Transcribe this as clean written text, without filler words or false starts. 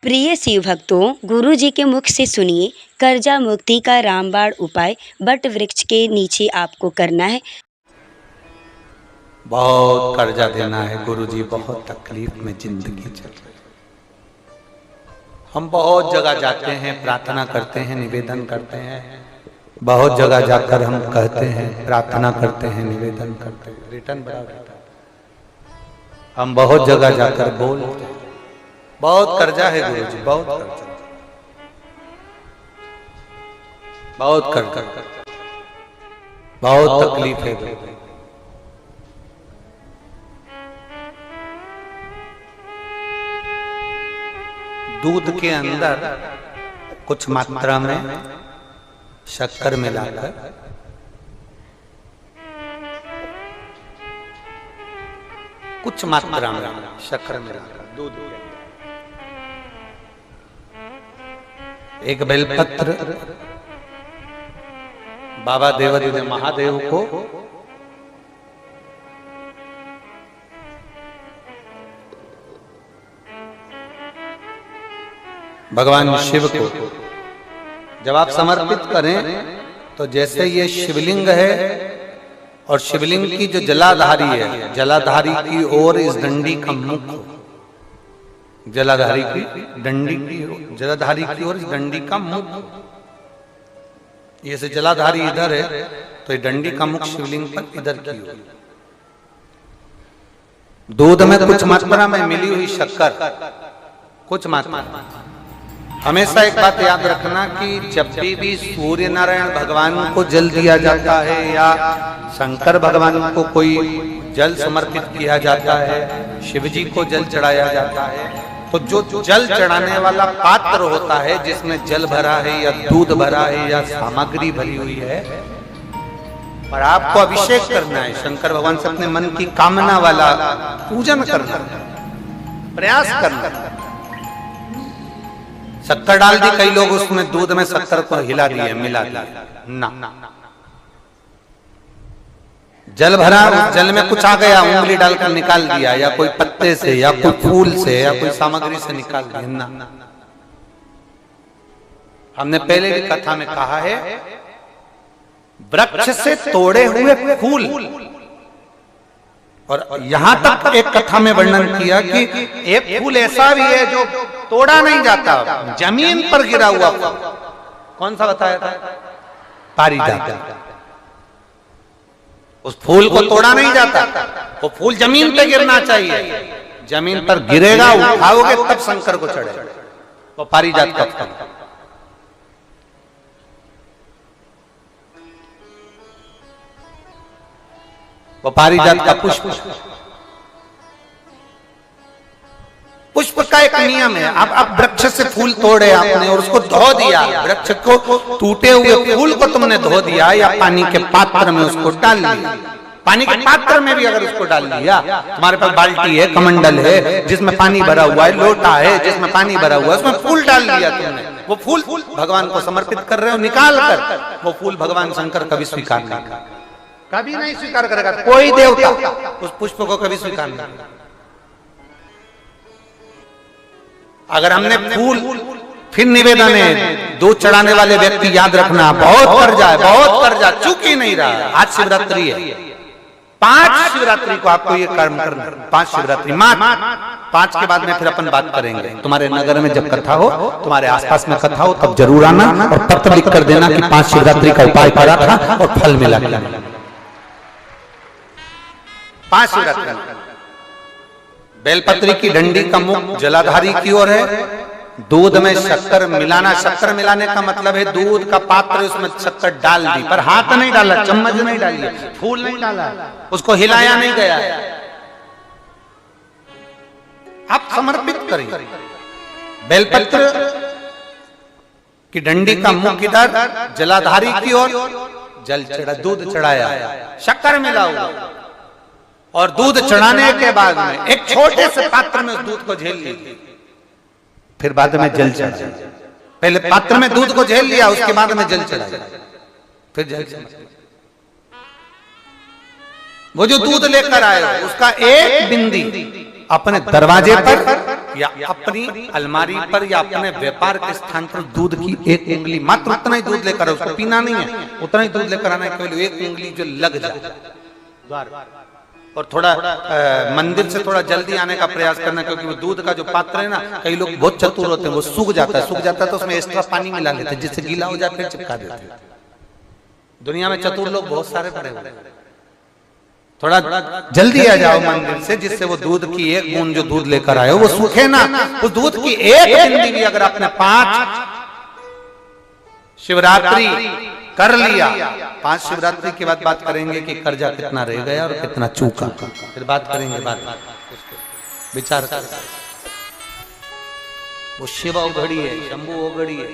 प्रिय शिव भक्तों, गुरु जी के मुख से सुनिए कर्जा मुक्ति का रामबाण उपाय बट वृक्ष के नीचे आपको करना है। बहुत कर्जा देना है गुरुजी, बहुत तकलीफ में जिंदगी चल रही है। हम बहुत जगह जाते हैं, प्रार्थना करते हैं, निवेदन करते हैं। बहुत जगह जाकर हम कहते हैं, प्रार्थना करते हैं, निवेदन करते हैं, रिटर्न बड़ा रहता है। हम बहुत जगह जाकर बोलते हैं, बहुत कर्जा है गुरुजी, बहुत कर्जा, बहुत कर्जा, बहुत तकलीफ है गुरुजी। दूध के अंदर कुछ मात्रा में शक्कर मिलाकर कुछ मात्रा में शक्कर मिलाकर दूध के अंदर एक बेलपत्र बाबा देवादिदेव महादेव को भगवान शिव को जब आप समर्पित करें तो जैसे ये शिवलिंग है और शिवलिंग की जो जलाधारी है, जलाधारी की ओर इस डंडी का मुख, जलाधारी की डंडी की, जलाधारी की ओर इस डंडी का मुख, ये से जलाधारी इधर है तो ये डंडी का मुख शिवलिंग पर इधर की ओर। दूध में कुछ मात्रा में मिली हुई शक्कर, कुछ मात्रा। हमेशा एक बात याद रखना कि जब भी सूर्य नारायण भगवान को जल दिया जाता है या शंकर भगवान को कोई जल समर्पित किया जाता है, शिव जी को जल चढ़ाया जाता है, तो जो जल चढ़ाने वाला पात्र होता है जिसमें जल भरा है या दूध भरा है या सामग्री भरी हुई है, और आपको अभिषेक करना है, शंकर भगवान से अपने मन की कामना वाला पूजन करना, प्रयास करना। शक्कर डाल दी, कई लोग उसमें दूध में शक्कर को हिला दिए, मिला दिया ना, जल भरा, जल में कुछ आ गया, उंगली डालकर निकाल दिया या कोई पत्ते से या कोई फूल से या कोई सामग्री से निकाल दिया ना। हमने पहले भी कथा में कहा है, वृक्ष से तोड़े हुए फूल, और यहां तक एक कथा में वर्णन किया कि एक फूल ऐसा भी है जो तोड़ा नहीं जाता, जमीन पर गिरा हुआ फूल। कौन सा बताया था? पारिजात। उस फूल को तोड़ा नहीं जाता, वो फूल जमीन पे गिरना चाहिए, जमीन पर गिरेगा, उठाओगे तब शंकर को चढ़ेगा, वो पारिजात का फूल। वो पारिजात का पुष्प, पुष्प का एक नियम है। अब वृक्ष से फूल तोड़े आपने और उसको धो दिया, वृक्ष को, टूटे हुए फूल को तुमने धो दिया या पानी के पात्र में उसको डाल दिया, पानी के पात्र में भी अगर उसको डाल दिया, तुम्हारे पास बाल्टी है, कमंडल है जिसमें पानी भरा हुआ है, लोटा है जिसमें पानी भरा हुआ है, उसमें फूल डाल दिया तुमने, वो फूल भगवान को समर्पित कर रहे हो, निकाल कर वो फूल भगवान शंकर कभी स्वीकार नहीं करेगा, कभी नहीं स्वीकार करेगा, कोई देवता उस पुष्प को कभी स्वीकार नहीं करेगा। अगर हमने फूल, फिर निवेदन है, दूध चढ़ाने वाले व्यक्ति याद रखना, बहुत कर्जा है, बहुत कर्जा, चूक ही नहीं रहा। आज शिवरात्रि है, 5 शिवरात्रि को आपको ये कर्म करना, 5 शिवरात्रि, 5 के बाद में फिर अपन बात करेंगे। तुम्हारे नगर में जब कथा हो, तुम्हारे आसपास में कथा हो, तब जरूर आना और पत्र लिख कर देना कि 5 शिवरात्रि का उपाय करा था और फल मिला। 5 शिवरात्रि। बेलपत्री की डंडी का मुख जलाधारी की ओर है, दूध में शक्कर मिलाना, शक्कर मिलाने का मतलब है दूध का पात्र, उसमें शक्कर डाल दी, पर हाथ नहीं डाला, चम्मच नहीं डाली, फूल नहीं डाला, उसको हिलाया नहीं गया। आप समर्पित करिए। बेलपत्र की डंडी का मुख इधर, जलाधारी की ओर, जल चढ़ा, दूध चढ़ाया, शक्कर मिला हुआ, और दूध चढ़ाने के बाद में एक छोटे से पात्र में उस दूध को झेल लिया, फिर बाद में जल चढ़ाया। पहले पात्र में दूध को झेल लिया, उसके बाद में जल चढ़ाया, फिर जल चढ़ाया। वो जो दूध लेकर आए उसका एक बिंदी अपने दरवाजे पर या अपनी अलमारी पर या अपने व्यापार के स्थान पर दूध की एक उंगली, मात्र उतना ही दूध लेकर, उसको पीना नहीं है, उतना ही दूध लेकर आना है, केवल एक उंगली जो लग जाए द्वार, और थोड़ा मंदिर से थोड़ा जल्दी आने का प्रयास करना, क्योंकि वो दूध का जो पात्र है ना, कई लोग बहुत चतुर होते हैं, वो सूख जाता है तो उसमें एक्स्ट्रा पानी मिला लेते हैं, जिससे गीला हो जाए फिर चिपका देते हैं। दुनिया में चतुर लोग बहुत सारे पड़े हुए हैं। थोड़ा जल्दी आ जाओ मंदिर से, जिससे वो दूध की एक बूंद जो दूध लेकर आए हो वो सूखे ना। उस दूध की एक बूंद भी अगर आपने 5 शिवरात्रि कर लिया, 5 शिवरात्रि के बाद बात करेंगे कि कर्जा कितना रह गया और कितना चूका, फिर बात करेंगे, बात विचार कर। वो शिव उघड़ी है, शंभु उघड़ी है,